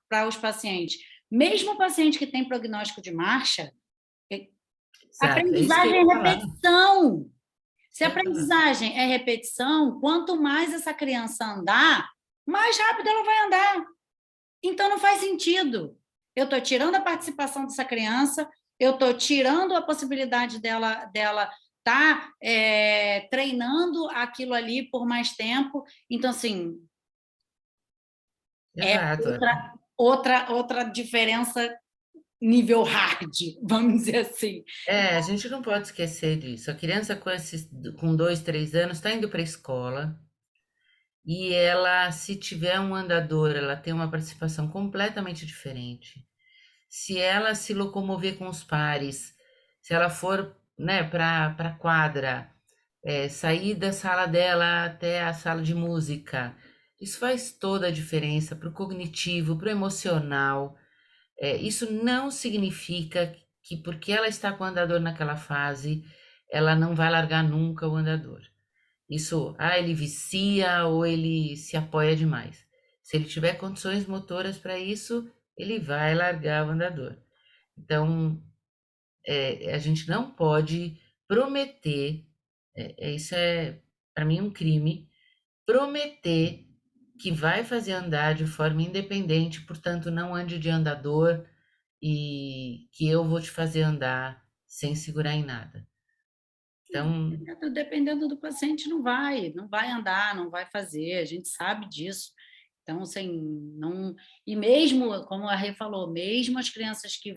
para os pacientes. Mesmo o paciente que tem prognóstico de marcha, Exato, é isso que eu aprendizagem ia é falar. repetição. Se a Eu ia falar. aprendizagem é repetição, quanto mais essa criança andar, mais rápido ela vai andar. Então, não faz sentido. Eu estou tirando a participação dessa criança, eu estou tirando a possibilidade dela estar treinando aquilo ali por mais tempo. Então, assim, é Exato. outra diferença nível hard, vamos dizer assim. A gente não pode esquecer disso. A criança com 2, 3 anos está indo para a escola e ela, se tiver um andador, ela tem uma participação completamente diferente. Se ela se locomover com os pares, se ela for, né, para a quadra, sair da sala dela até a sala de música, isso faz toda a diferença para o cognitivo, para o emocional. Isso não significa que porque ela está com o andador naquela fase, ela não vai largar nunca o andador. Isso, ele vicia ou ele se apoia demais. Se ele tiver condições motoras para isso, ele vai largar o andador. Então, a gente não pode prometer, isso é para mim um crime, prometer que vai fazer andar de forma independente, portanto, não ande de andador e que eu vou te fazer andar sem segurar em nada. Então, Dependendo do paciente, não vai andar, não vai fazer, a gente sabe disso. Então, assim, não. E mesmo, como a Rê falou, mesmo as crianças que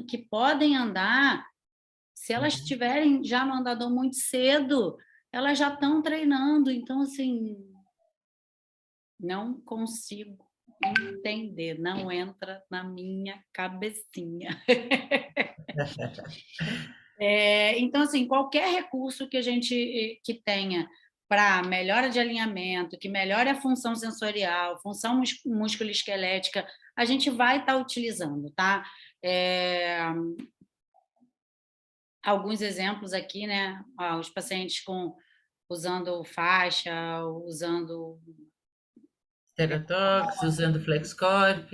que podem andar, se elas uhum. estiverem já no andador muito cedo, elas já estão treinando. Então, assim, não consigo entender, não entra na minha cabecinha. Então, assim, qualquer recurso que a gente que tenha para melhora de alinhamento, que melhore a função sensorial, função musculoesquelética, a gente vai estar utilizando, tá? É, alguns exemplos aqui, né? Os pacientes usando faixa, usando Stereotox, usando FlexCorp.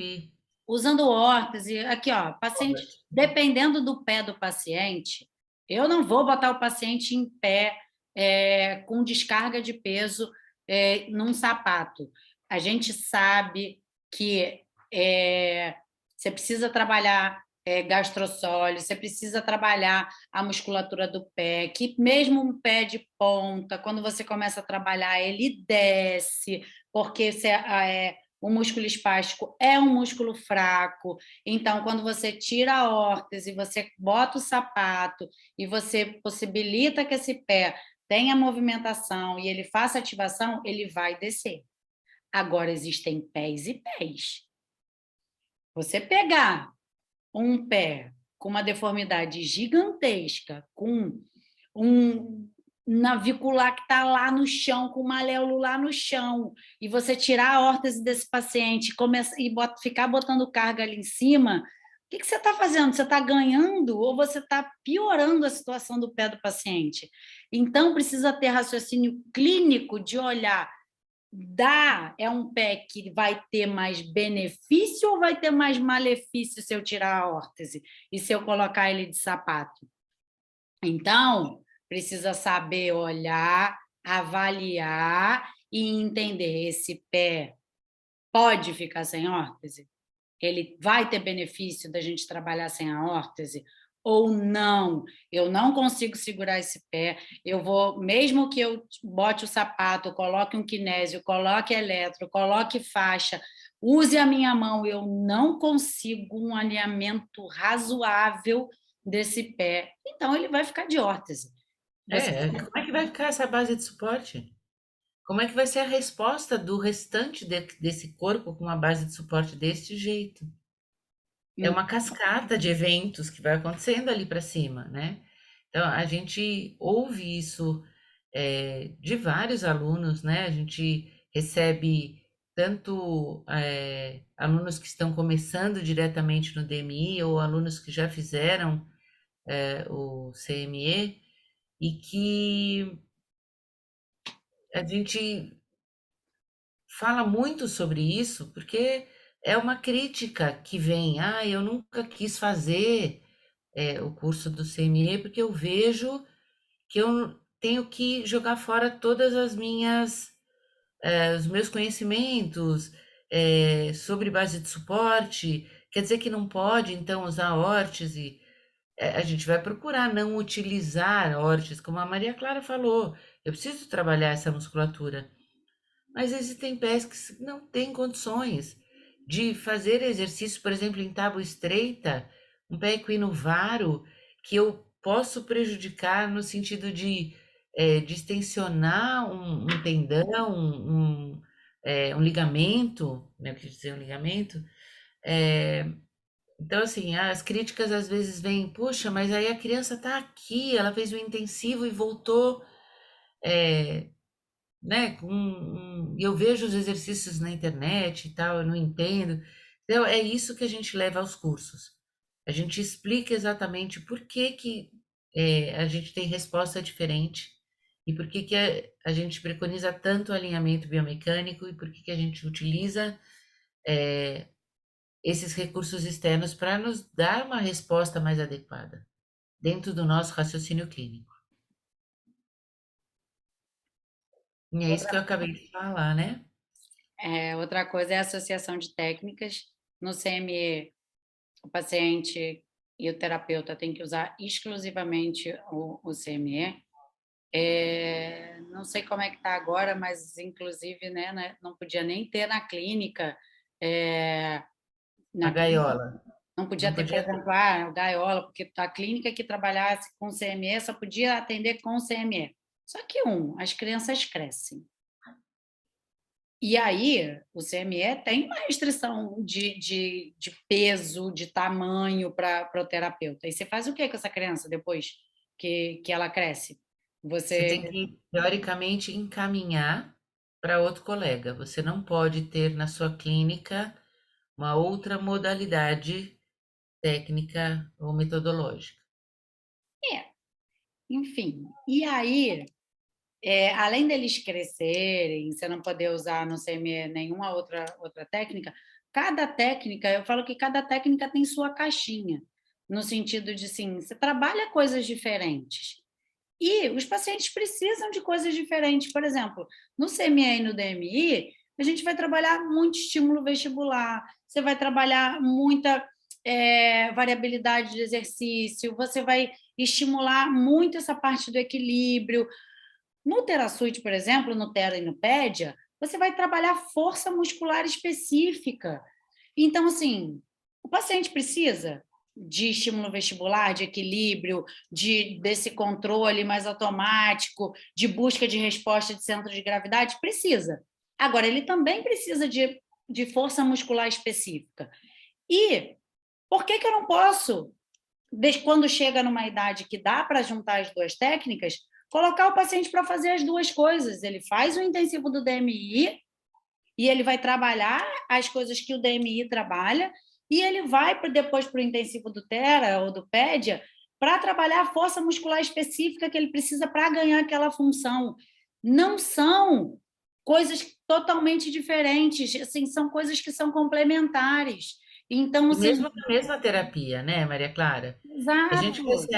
órtese, aqui, ó, paciente, dependendo do pé do paciente, eu não vou botar o paciente em pé com descarga de peso num sapato. A gente sabe que você precisa trabalhar gastrosóleo, você precisa trabalhar a musculatura do pé, que mesmo um pé de ponta, quando você começa a trabalhar, ele desce, porque o músculo espástico é um músculo fraco, então, quando você tira a órtese, você bota o sapato e você possibilita que esse pé tenha movimentação e ele faça ativação, ele vai descer. Agora, existem pés e pés. Você pegar um pé com uma deformidade gigantesca, com um navicular que está lá no chão, com o maléolo lá no chão, e você tirar a órtese desse paciente ficar botando carga ali em cima, o que você está fazendo? Você está ganhando ou você está piorando a situação do pé do paciente? Então, precisa ter raciocínio clínico de olhar, é um pé que vai ter mais benefício ou vai ter mais malefício se eu tirar a órtese e se eu colocar ele de sapato? Então, precisa saber olhar, avaliar e entender: esse pé pode ficar sem órtese? Ele vai ter benefício da gente trabalhar sem a órtese? Ou não? Eu não consigo segurar esse pé. Eu vou, mesmo que eu bote o sapato, coloque um kinésio, coloque eletro, coloque faixa, use a minha mão, eu não consigo um alinhamento razoável desse pé. Então, ele vai ficar de órtese. Você Como é que vai ficar essa base de suporte? Como é que vai ser a resposta do restante desse corpo com uma base de suporte deste jeito? É uma cascata de eventos que vai acontecendo ali para cima, né? Então, a gente ouve isso de vários alunos, né? A gente recebe tanto alunos que estão começando diretamente no DMI ou alunos que já fizeram o CME e que a gente fala muito sobre isso porque é uma crítica que vem, eu nunca quis fazer o curso do CME porque eu vejo que eu tenho que jogar fora todas os meus conhecimentos sobre base de suporte, quer dizer que não pode então usar órtese. A gente vai procurar não utilizar órtese, como a Maria Clara falou, eu preciso trabalhar essa musculatura. Mas existem pés que não têm condições de fazer exercício, por exemplo, em tábua estreita, um pé equinovaro, que eu posso prejudicar no sentido de distensionar um tendão, um ligamento, né, eu quis dizer um ligamento. É, então, assim, as críticas às vezes vêm, puxa, mas aí a criança está aqui, ela fez o intensivo e voltou, é, né? E eu vejo os exercícios na internet e tal, eu não entendo. Então, é isso que a gente leva aos cursos. A gente explica exatamente por que que a gente tem resposta diferente e por que que a gente preconiza tanto alinhamento biomecânico e por que que a gente utiliza esses recursos externos para nos dar uma resposta mais adequada dentro do nosso raciocínio clínico. E é isso que eu acabei de falar, né? outra coisa é a associação de técnicas. No CME, o paciente e o terapeuta tem que usar exclusivamente o CME. Não sei como é que está agora, mas inclusive, não podia nem ter na clínica, é, A na clínica gaiola. não podia Não ter, por podia ter. exemplo, o gaiola, porque a clínica que trabalhasse com CME só podia atender com CME. Só que, as crianças crescem. E aí, o CME tem uma restrição de peso, de tamanho para o terapeuta. E você faz o que com essa criança depois que ela cresce? Você Você tem que, teoricamente, encaminhar para outro colega. Você não pode ter na sua clínica uma outra modalidade técnica ou metodológica. é, enfim. E aí, além deles crescerem, você não poder usar no CME nenhuma outra técnica, cada técnica, eu falo que cada técnica tem sua caixinha, no sentido de, sim, você trabalha coisas diferentes. E os pacientes precisam de coisas diferentes. Por exemplo, no CME e no DMI, a gente vai trabalhar muito estímulo vestibular, você vai trabalhar muita variabilidade de exercício, você vai estimular muito essa parte do equilíbrio. No TeraSuite, por exemplo, no Tera e no Pédia, você vai trabalhar força muscular específica. Então, assim, o paciente precisa de estímulo vestibular, de equilíbrio, desse controle mais automático, de busca de resposta de centro de gravidade? Precisa. Agora, ele também precisa de força muscular específica. E por que eu não posso, quando chega numa idade que dá para juntar as duas técnicas, colocar o paciente para fazer as duas coisas? Ele faz o intensivo do DMI e ele vai trabalhar as coisas que o DMI trabalha, e ele vai depois para o intensivo do Tera ou do Pédia para trabalhar a força muscular específica que ele precisa para ganhar aquela função. Não são coisas totalmente diferentes, assim, são coisas que são complementares. Então, E assim, mesmo na mesma terapia, né, Maria Clara? A gente exato.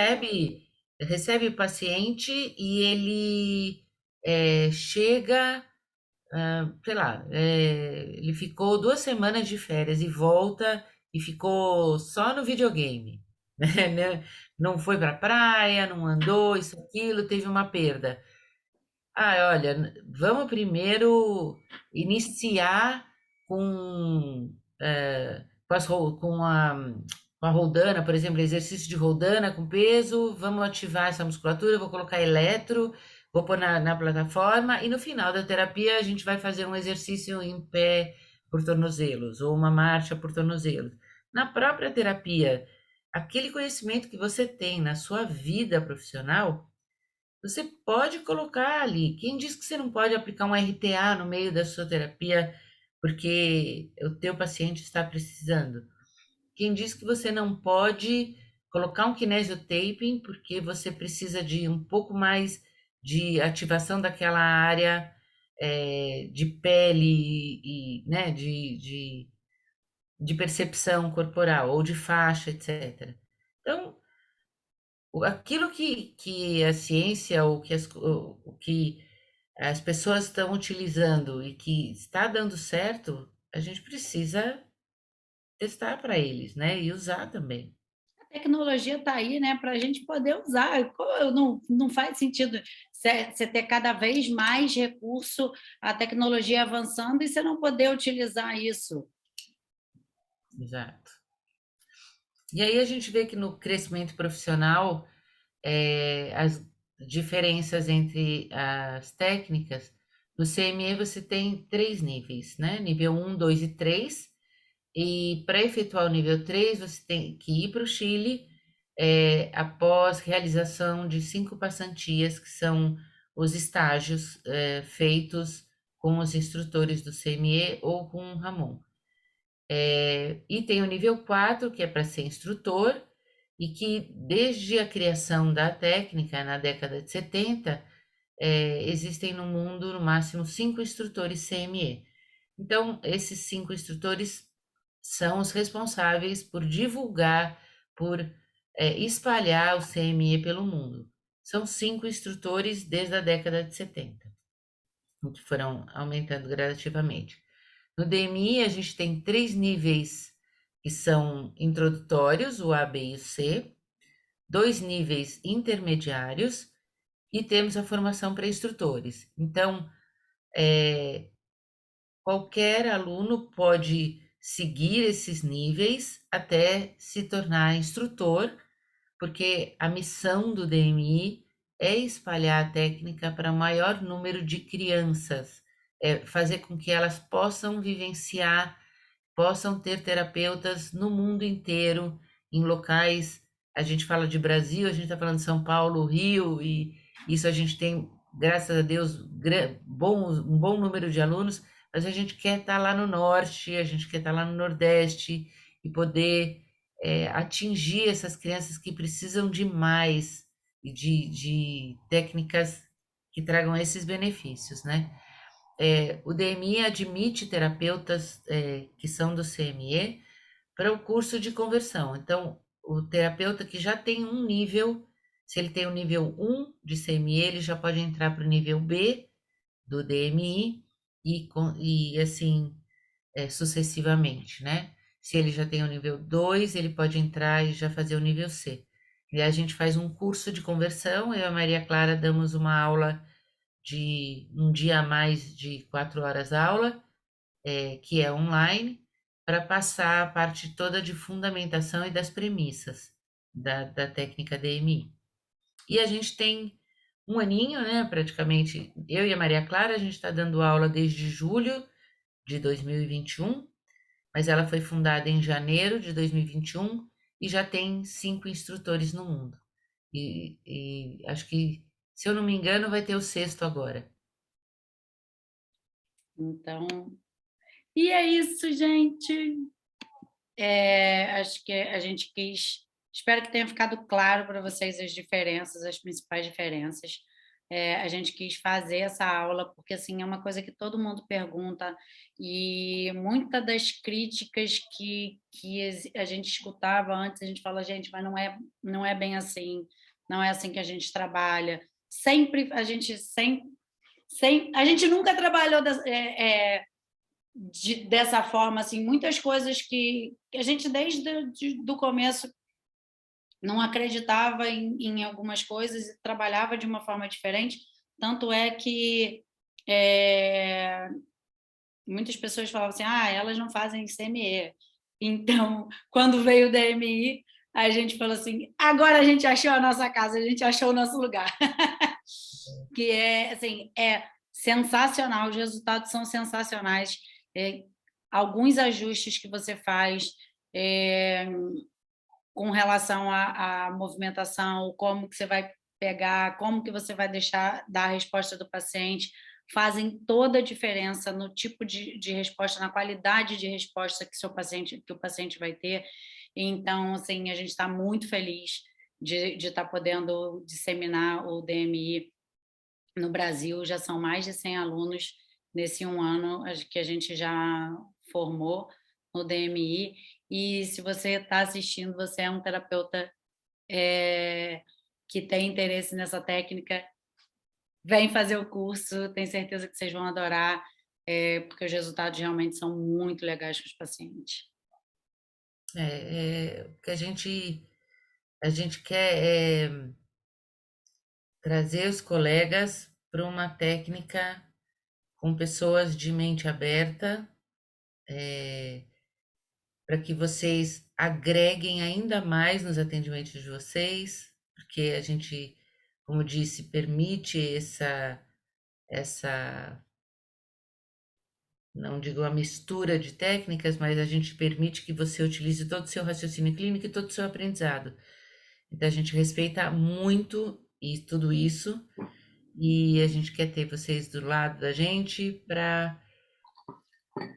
recebe o paciente e ele chega, sei lá, ele ficou 2 semanas de férias e volta e ficou só no videogame, né? Não foi para a praia, não andou, isso, aquilo, teve uma perda. Ah, olha, vamos primeiro iniciar com, com a roldana, por exemplo, exercício de roldana com peso, vamos ativar essa musculatura, vou colocar eletro, vou pôr na plataforma e no final da terapia a gente vai fazer um exercício em pé por tornozelos ou uma marcha por tornozelos. Na própria terapia, aquele conhecimento que você tem na sua vida profissional, você pode colocar ali. Quem diz que você não pode aplicar um RTA no meio da sua terapia porque o teu paciente está precisando? Quem diz que você não pode colocar um kinesiotaping porque você precisa de um pouco mais de ativação daquela área de pele e, né, de percepção corporal ou de faixa, etc. Então, aquilo que a ciência ou o que as pessoas estão utilizando e que está dando certo, a gente precisa testar para eles, né? E usar também. A tecnologia está aí, né, para a gente poder usar. Não faz sentido você ter cada vez mais recurso, a tecnologia avançando e você não poder utilizar isso. Exato. E aí a gente vê que no crescimento profissional, as diferenças entre as técnicas, no CME você tem 3 níveis, né? Nível um, 2 e 3. E para efetuar o nível 3 você tem que ir para o Chile, após realização de 5 passantias, que são os estágios feitos com os instrutores do CME ou com o Ramon. E tem o nível 4 que é para ser instrutor, e que desde a criação da técnica, na década de 70, existem no mundo no máximo 5 instrutores CME. Então, esses 5 instrutores são os responsáveis por divulgar, por espalhar o CME pelo mundo. São 5 instrutores desde a década de 70, que foram aumentando gradativamente. No DMI, a gente tem 3 níveis, que são introdutórios, o A, B e o C, 2 níveis intermediários e temos a formação para instrutores. Então, qualquer aluno pode seguir esses níveis até se tornar instrutor, porque a missão do DMI é espalhar a técnica para o maior número de crianças, é fazer com que elas possam vivenciar, possam ter terapeutas no mundo inteiro, em locais. A gente fala de Brasil, a gente está falando de São Paulo, Rio, e isso a gente tem, graças a Deus, um bom número de alunos, mas a gente quer estar lá no norte, a gente quer estar lá no nordeste e poder atingir essas crianças que precisam de mais e de técnicas que tragam esses benefícios, né? O DMI admite terapeutas que são do CME para o curso de conversão. Então, o terapeuta que já tem um nível, se ele tem o nível 1 de CME, ele já pode entrar para o nível B do DMI e assim, sucessivamente, né? Se ele já tem o nível 2, ele pode entrar e já fazer o nível C. E a gente faz um curso de conversão, eu e a Maria Clara damos uma aula de um dia a mais de 4 horas aula, que é online, para passar a parte toda de fundamentação e das premissas da técnica DMI. E a gente tem um aninho, né? Praticamente, eu e a Maria Clara, a gente está dando aula desde julho de 2021, mas ela foi fundada em janeiro de 2021 e já tem 5 instrutores no mundo. E acho que, se eu não me engano, vai ter o sexto agora. Então, e é isso, gente. Acho que a gente quis. Espero que tenha ficado claro para vocês as diferenças, as principais diferenças. A gente quis fazer essa aula porque assim é uma coisa que todo mundo pergunta e muitas das críticas que a gente escutava antes, a gente fala, gente, mas não é bem assim, não é assim que a gente trabalha. Sempre a gente a gente nunca trabalhou dessa forma, assim, muitas coisas que a gente desde do começo não acreditava em algumas coisas e trabalhava de uma forma diferente, tanto é que é, muitas pessoas falavam assim, elas não fazem CME. Então, quando veio o DMI, a gente falou assim, agora a gente achou a nossa casa, a gente achou o nosso lugar. Que assim, é sensacional, os resultados são sensacionais. É, alguns ajustes que você faz com relação à movimentação, como que você vai pegar, como que você vai dar a resposta do paciente, fazem toda a diferença no tipo de resposta, na qualidade de resposta que o paciente vai ter. Então, assim, a gente está muito feliz de estar podendo disseminar o DMI no Brasil. Já são mais de 100 alunos nesse um ano que a gente já formou no DMI. E se você está assistindo, você é um terapeuta que tem interesse nessa técnica, vem fazer o curso, tenho certeza que vocês vão adorar, porque os resultados realmente são muito legais para os pacientes. O que a gente quer trazer os colegas para uma técnica com pessoas de mente aberta, para que vocês agreguem ainda mais nos atendimentos de vocês, porque a gente, como disse, permite essa, não digo a mistura de técnicas, mas a gente permite que você utilize todo o seu raciocínio clínico e todo o seu aprendizado. Então, a gente respeita muito e tudo isso, e a gente quer ter vocês do lado da gente para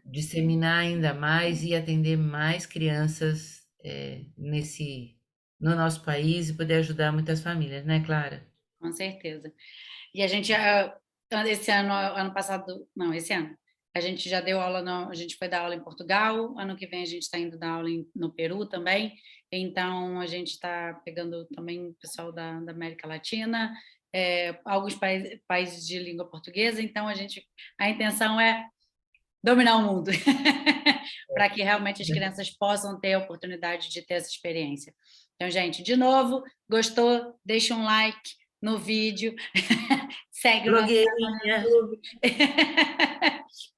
disseminar ainda mais e atender mais crianças no nosso país e poder ajudar muitas famílias, né, Clara? Com certeza. E a gente, esse ano passado, não, esse ano, a gente já deu aula, a gente foi dar aula em Portugal, ano que vem a gente está indo dar aula no Peru também, então a gente está pegando também o pessoal da América Latina, alguns países de língua portuguesa, então a intenção é dominar o mundo, para que realmente as crianças possam ter a oportunidade de ter essa experiência. Então, gente, de novo, gostou? Deixa um like no vídeo, segue o nosso canal no Blogueirinha. YouTube.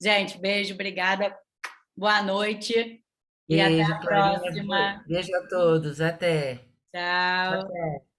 Gente, beijo, obrigada, boa noite e até Beijo, a Clarinha. próxima. Beijo a todos. Até. Tchau, Tchau. tchau.